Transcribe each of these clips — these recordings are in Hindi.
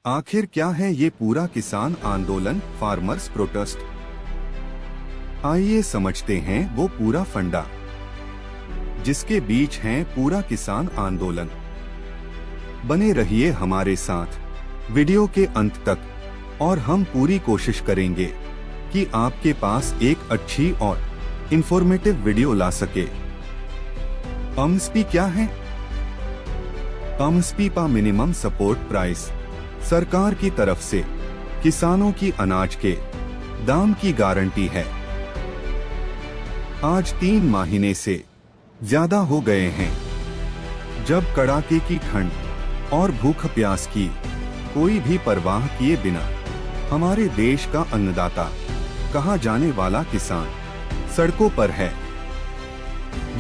आखिर क्या है ये पूरा किसान आंदोलन, फार्मर्स प्रोटेस्ट? आइए समझते हैं वो पूरा फंडा जिसके बीच है पूरा किसान आंदोलन। बने रहिए हमारे साथ वीडियो के अंत तक और हम पूरी कोशिश करेंगे कि आपके पास एक अच्छी और इंफॉर्मेटिव वीडियो ला सके। एमएसपी क्या है? एमएसपी का मिनिमम सपोर्ट प्राइस सरकार की तरफ से किसानों की अनाज के दाम की गारंटी है। आज 3 महीने से ज्यादा हो गए हैं जब कड़ाके की ठंड और भूख प्यास की कोई भी परवाह किए बिना हमारे देश का अन्नदाता कहा जाने वाला किसान सड़कों पर है।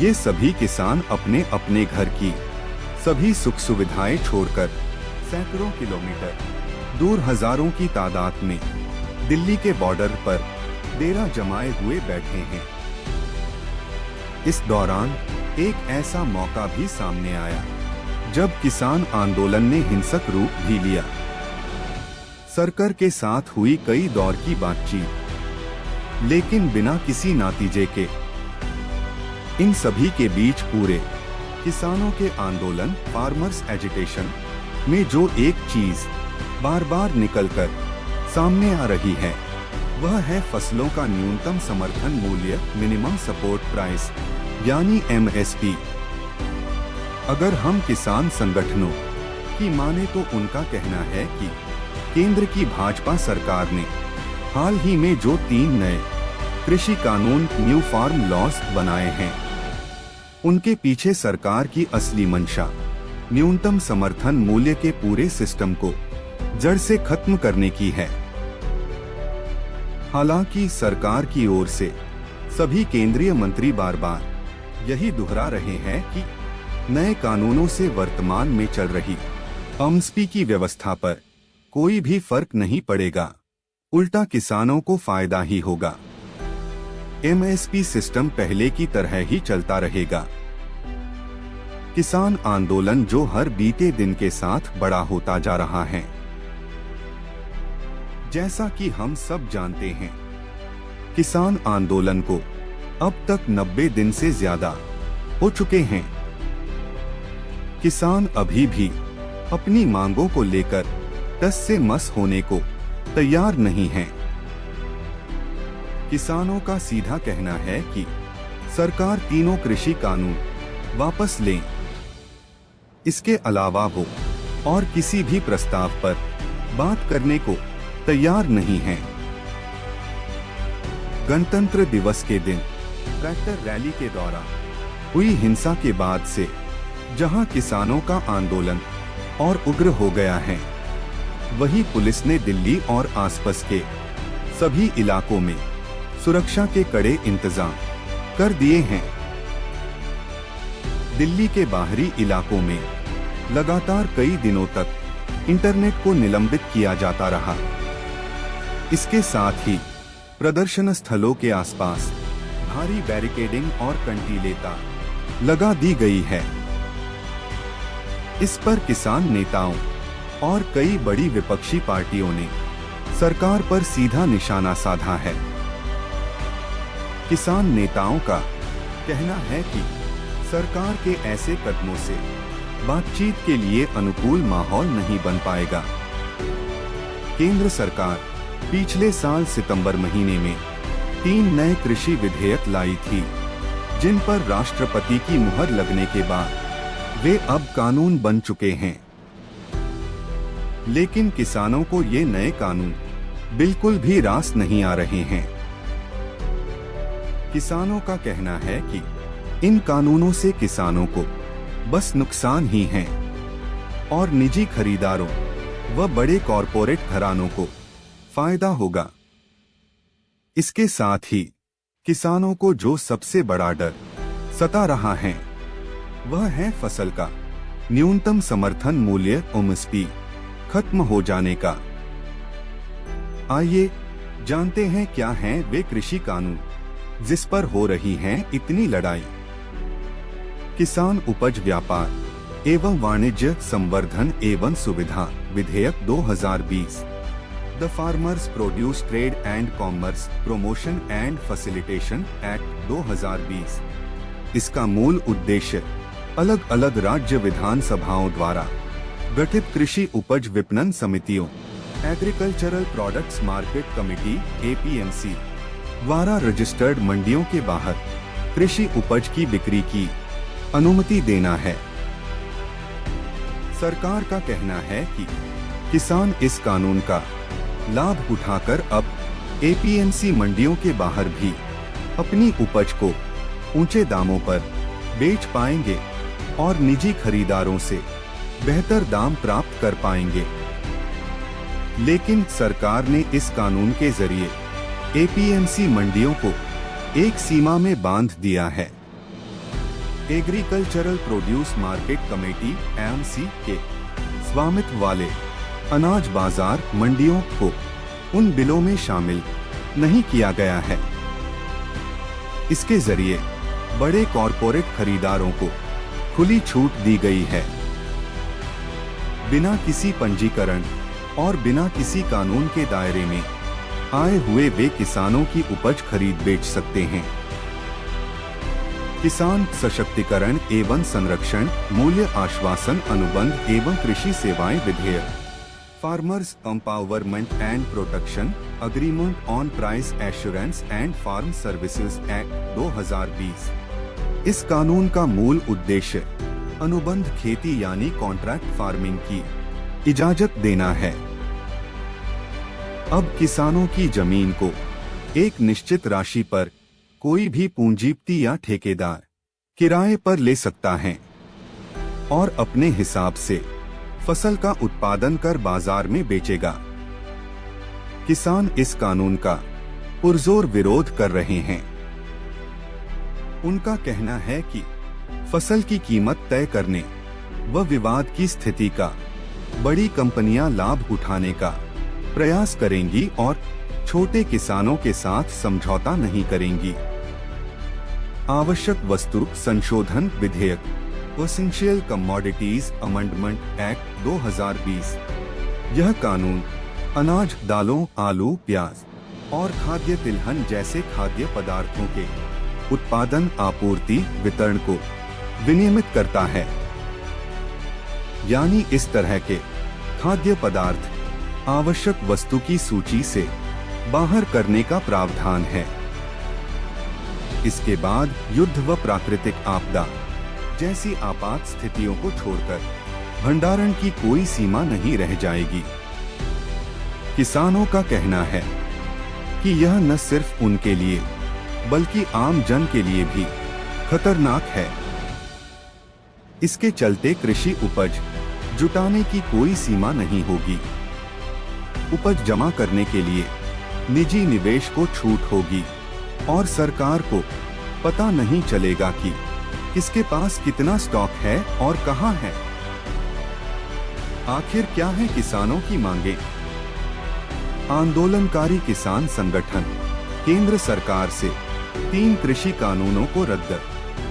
ये सभी किसान अपने अपने घर की सभी सुख सुविधाएं छोड़कर सैकड़ों किलोमीटर दूर हजारों की तादाद में दिल्ली के बॉर्डर पर डेरा जमाए हुए बैठे हैं। इस दौरान एक ऐसा मौका भी सामने आया जब किसान आंदोलन ने हिंसक रूप भी लिया। सरकार के साथ हुई कई दौर की बातचीत, लेकिन बिना किसी नतीजे के। इन सभी के बीच पूरे किसानों के आंदोलन, फार्मर्स एजिटेशन में जो एक चीज बार बार निकलकर सामने आ रही है वह है फसलों का न्यूनतम समर्थन मूल्य, मिनिमम सपोर्ट प्राइस यानी एमएसपी। अगर हम किसान संगठनों की माने तो उनका कहना है कि केंद्र की भाजपा सरकार ने हाल ही में जो 3 नए कृषि कानून, न्यू फार्म लॉज बनाए हैं, उनके पीछे सरकार की असली मंशा न्यूनतम समर्थन मूल्य के पूरे सिस्टम को जड़ से खत्म करने की है। हालांकि सरकार की ओर से सभी केंद्रीय मंत्री बार बार यही दोहरा रहे हैं कि नए कानूनों से वर्तमान में चल रही एमएसपी की व्यवस्था पर कोई भी फर्क नहीं पड़ेगा, उल्टा किसानों को फायदा ही होगा। एमएसपी सिस्टम पहले की तरह ही चलता रहेगा। किसान आंदोलन जो हर बीते दिन के साथ बड़ा होता जा रहा है। जैसा कि हम सब जानते हैं, किसान आंदोलन को अब तक 90 दिन से ज्यादा हो चुके हैं। किसान अभी भी अपनी मांगों को लेकर टस से मस होने को तैयार नहीं हैं। किसानों का सीधा कहना है कि सरकार तीनों कृषि कानून वापस लें। इसके अलावा वो और किसी भी प्रस्ताव पर बात करने को तैयार नहीं है। गणतंत्र दिवस के दिन ट्रैक्टर रैली के दौरान हुई हिंसा के बाद से जहां किसानों का आंदोलन और उग्र हो गया है, वहीं पुलिस ने दिल्ली और आसपास के सभी इलाकों में सुरक्षा के कड़े इंतजाम कर दिए हैं। दिल्ली के बाहरी इलाकों में लगातार कई दिनों तक इंटरनेट को निलंबित किया जाता रहा। इसके साथ ही प्रदर्शन स्थलों के आसपास भारी बैरिकेडिंग और कंटीलेता लगा दी गई है। इस पर किसान नेताओं और कई बड़ी विपक्षी पार्टियों ने सरकार पर सीधा निशाना साधा है। किसान नेताओं का कहना है कि सरकार के ऐसे कदमों से बातचीत के लिए अनुकूल माहौल नहीं बन पाएगा। केंद्र सरकार पिछले साल सितंबर महीने में 3 नए कृषि विधेयक लाई थी, जिन पर राष्ट्रपति की मुहर लगने के बाद वे अब कानून बन चुके हैं। लेकिन किसानों को ये नए कानून बिल्कुल भी रास नहीं आ रहे हैं। किसानों का कहना है कि इन कानूनों से किसानों को बस नुकसान ही है और निजी खरीदारों व बड़े कॉरपोरेट घरानों को फायदा होगा। इसके साथ ही किसानों को जो सबसे बड़ा डर सता रहा है वह है फसल का न्यूनतम समर्थन मूल्य एमएसपी खत्म हो जाने का। आइए जानते हैं क्या हैं वे कृषि कानून जिस पर हो रही है इतनी लड़ाई। किसान उपज व्यापार एवं वाणिज्य संवर्धन एवं सुविधा विधेयक 2020, the farmers produce trade and commerce promotion and facilitation act 2020। इसका मूल उद्देश्य अलग अलग राज्य विधानसभाओं द्वारा गठित कृषि उपज विपणन समितियों, agricultural products market committee (APMC) द्वारा रजिस्टर्ड मंडियों के बाहर कृषि उपज की बिक्री की अनुमति देना है। सरकार का कहना है कि किसान इस कानून का लाभ उठाकर अब APMC मंडियों के बाहर भी अपनी उपज को ऊंचे दामों पर बेच पाएंगे और निजी खरीदारों से बेहतर दाम प्राप्त कर पाएंगे। लेकिन सरकार ने इस कानून के जरिए APMC मंडियों को एक सीमा में बांध दिया है। Agricultural produce market committee (AMC) के स्वामित्व वाले अनाज बाजार मंडियों को उन बिलों में शामिल नहीं किया गया है। इसके जरिए बड़े कॉरपोरेट खरीदारों को खुली छूट दी गई है। बिना किसी पंजीकरण और बिना किसी कानून के दायरे में आए हुए वे किसानों की उपज खरीद बेच सकते हैं। किसान सशक्तिकरण एवं संरक्षण मूल्य आश्वासन अनुबंध एवं कृषि सेवाएं विधेयक, farmers empowerment and protection agreement on price assurance and farm services act 2020। इस कानून का मूल उद्देश्य अनुबंध खेती यानी कॉन्ट्रैक्ट फार्मिंग की इजाजत देना है। अब किसानों की जमीन को एक निश्चित राशि पर कोई भी पूंजीपति या ठेकेदार किराए पर ले सकता है और अपने हिसाब से फसल का उत्पादन कर बाजार में बेचेगा। किसान इस कानून का पुरजोर विरोध कर रहे हैं। उनका कहना है कि फसल की कीमत तय करने व विवाद की स्थिति का बड़ी कंपनियां लाभ उठाने का प्रयास करेंगी और छोटे किसानों के साथ समझौता नहीं करेंगी। आवश्यक वस्तु संशोधन विधेयक एसेंशियल कमोडिटीज अमेंडमेंट एक्ट 2020। यह कानून अनाज, दालों, आलू, प्याज और खाद्य तिलहन जैसे खाद्य पदार्थों के उत्पादन, आपूर्ति, वितरण को विनियमित करता है। यानी इस तरह के खाद्य पदार्थ आवश्यक वस्तु की सूची से बाहर करने का प्रावधान है। इसके बाद युद्ध व प्राकृतिक आपदा जैसी आपात स्थितियों को छोड़कर भंडारण की कोई सीमा नहीं रह जाएगी। किसानों का कहना है कि यह न सिर्फ उनके लिए बल्कि आम जन के लिए भी खतरनाक है। इसके चलते कृषि उपज जुटाने की कोई सीमा नहीं होगी। उपज जमा करने के लिए निजी निवेश को छूट होगी और सरकार को पता नहीं चलेगा कि किसके पास कितना स्टॉक है और कहां है। आखिर क्या है किसानों की मांगे? आंदोलनकारी किसान संगठन केंद्र सरकार से 3 कृषि कानूनों को रद्द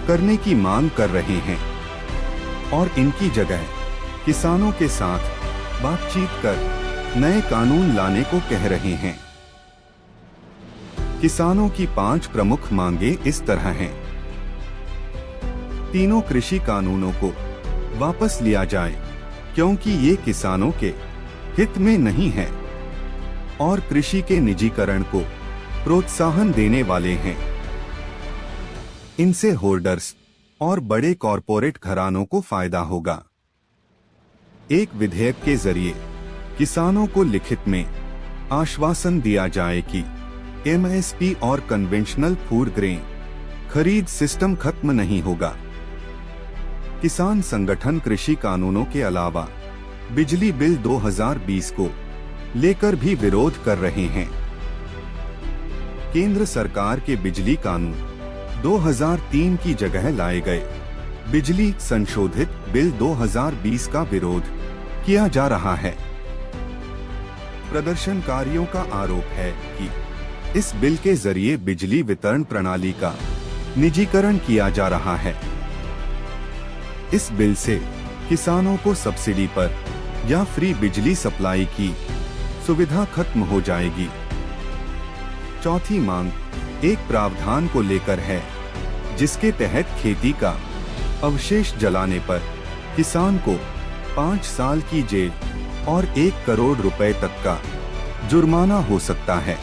करने की मांग कर रहे हैं और इनकी जगह किसानों के साथ बातचीत कर नए कानून लाने को कह रहे हैं। किसानों की 5 प्रमुख मांगे इस तरह हैं। तीनों कृषि कानूनों को वापस लिया जाए क्योंकि ये किसानों के हित में नहीं है और कृषि के निजीकरण को प्रोत्साहन देने वाले हैं। इनसे होल्डर्स और बड़े कॉरपोरेट घरानों को फायदा होगा। एक विधेयक के जरिए किसानों को लिखित में आश्वासन दिया जाए कि MSP और कन्वेंशनल फूड ग्रेन खरीद सिस्टम खत्म नहीं होगा। किसान संगठन कृषि कानूनों के अलावा बिजली बिल 2020 को लेकर भी विरोध कर रहे हैं। केंद्र सरकार के बिजली कानून 2003 की जगह लाए गए बिजली संशोधित बिल 2020 का विरोध किया जा रहा है। प्रदर्शनकारियों का आरोप है कि इस बिल के जरिए बिजली वितरण प्रणाली का निजीकरण किया जा रहा है। इस बिल से किसानों को सब्सिडी पर या फ्री बिजली सप्लाई की सुविधा खत्म हो जाएगी। चौथी मांग एक प्रावधान को लेकर है, जिसके तहत खेती का अवशेष जलाने पर किसान को 5 साल की जेल और 1 करोड़ रुपए तक का जुर्माना हो सकता है।